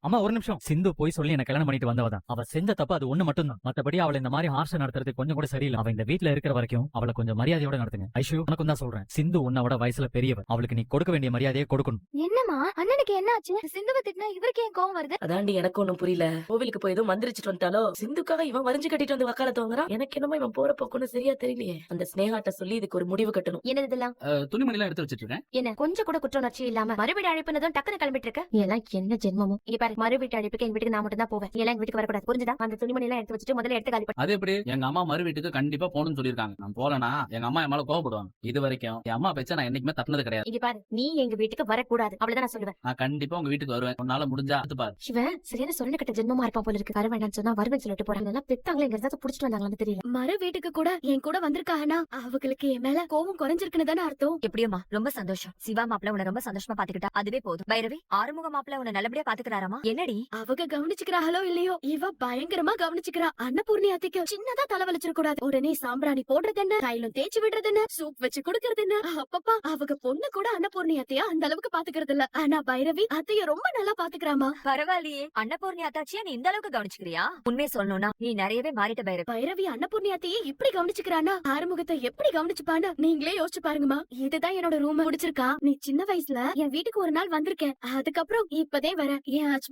அம்மா ஒரு நிமிஷம். சிந்து போய் சொல்லி என்ன கல்யாணம் பண்ணிட்டு வந்தவதான். அவ செஞ்ச தப்பு அது ஒண்ணு மட்டும் தான். மத்தபடி அவளை இந்த மாதிரி ஹார்ஷா நடத்துறது கொஞ்சம் கூட சரியில்லை. அவ இந்த வீட்ல இருக்கிற வரைக்கும் அவளை கொஞ்சம் மரியாதையோட நடத்துங்க. ஐஷு உனக்கும் தான் சொல்றேன். சிந்து உன்னோட வயசுல பெரியவ. அவளுக்கு நீ கொடுக்க வேண்டிய மரியாதையை கொடுக்கணும். என்னம்மா அண்ணனுக்கு என்ன ஆச்சு? சிந்துவை திட்டினா இவருக்கு ஏன் கோவம் வருது? அதாண்டி எனக்கு ஒண்ணும் புரியல. கோவிலுக்கு போய் ஏதோ மந்திரிச்சிட்டு வந்துட்டாலோ, சிந்துக்காக இவன் வரைஞ்சு கட்டிட்டு வந்து வக்காலத்து வாங்குறான். எனக்கு என்னமோ இவன் போற போக்குன்னு சரியா தெரியலையே. அந்த ஸ்னேகாட்ட சொல்லி இதுக்கு ஒரு முடிவு கட்டணும். என்னது இதெல்லாம்? துணிமணி எல்லாம் எடுத்து வச்சிட்டு இருக்கேன். என்ன கொஞ்சம் கூட குற்ற உணர்ச்சி இல்லாம மறுவீடு அழைப்புனதும் டக்குனு கிளம்பிட்டு இருக்க? எல்லாம் என்ன ஜென்மமும். இங்க பாரு, மறுவீட்டு அழைப்புக்கு எங்க வீட்டுக்கு நான் மட்டும் தான் போவேன். எல்லாம் எங்க வீட்டுக்கு வரக்கூடாது, புரிஞ்சுதா? அந்த துணிமணி எல்லாம் எடுத்து வச்சுட்டு முதல்ல எடுத்து காலி பண்ணு. அது எப்படி? எங்க அம்மா மறு வீட்டுக்கு கண்டிப்பா போகணும்னு சொல்லிருக்காங்க. நான் போலனா எங்க அம்மா என் மேல கோவப்படுவாங்க. இது வரைக்கும் என் அம்மா பேச்ச நான் என்னைக்குமே தட்டினது கிடையாது. இங்க பாரு, நீ எங்க வீட்டுக்கு வரக்கூடாது, அவ்வளவுதான் நான் சொல்லுவேன். நான் கண்டிப்பா உங்க வீட்டுக்கு வருவேன். உன்னால முடிஞ்சா அது பாரு. இவன் சரியான சொல்ல கட்ட ஜென்மமா இருப்பான் போல இருக்கு. வர வேண்டாம்னு சொன்னா வருவேன் சொல்லிட்டு போறாங்க. எல்லாம் பெத்தாங்களே எங்க ஏதாவது புடிச்சிட்டு வந்தாங்களான்னு தெரியல. மறு வீட்டுக்கு கூட என் கூட வந்திருக்காங்கன்னா அவங்களுக்கு என் மேல கோவம் குறைஞ்சிருக்குன்னு தானே அர்த்தம். எப்படியோமா ரொம்ப சந்தோஷம். சிவா மாப்பிள்ள உன்னை ரொம்ப சந்தோஷமா பாத்துக்கிட்டா அதுவே போதும். பைரவி, ஆறுமுக மாப்பிள்ள உன்னை நல்லபடியா பாத்துக்கிறாராமா? என்னடி அவங்க கவனிச்சுக்கிறாங்களோ இல்லையோ, இவ பயங்கரமா கவனிச்சுக்கிறா. அன்னபூர்ணி அத்தைக்கு சின்னதா தலைவலிச்சிட கூடாது. உடனே சாம்பிராணி போடுறது என்ன, தைலம் தேய்ச்சி விடுறது என்ன, சூப் வச்சு கொடுக்கறது என்ன. அப்பப்பா அவங்க பொண்ணு கூட அன்னபூர்ணி அத்தையா அந்த அளவுக்கு பாத்துக்கிறது இல்ல. ஆனா பைரவி அத்தைய ரொம்ப நல்லா பாத்துக்கிறாமா. பரவாயில்லையே. அன்னபூர்ணி அத்தாச்சியா நீ இந்த அளவுக்கு கவனிச்சுக்கிறியா? உண்மையை சொல்லணும்னா நீ நிறையவே மாறிட்ட பைரவி. பைரவி அன்னபூர்ணி அத்தையே இப்படி கவனிச்சுக்கிறானா ஆறுமுகத்தை எப்படி கவனிச்சுப்பான்னு நீங்களே யோசிச்சு பாருங்கம்மா. இதுதான் என்னோட ரூம். பிடிச்சிருக்கா? நீ சின்ன வயசுல என் வீட்டுக்கு ஒரு நாள் வந்திருக்கேன். அதுக்கப்புறம் இப்பதே வர என் ஹஸ்பண்ட்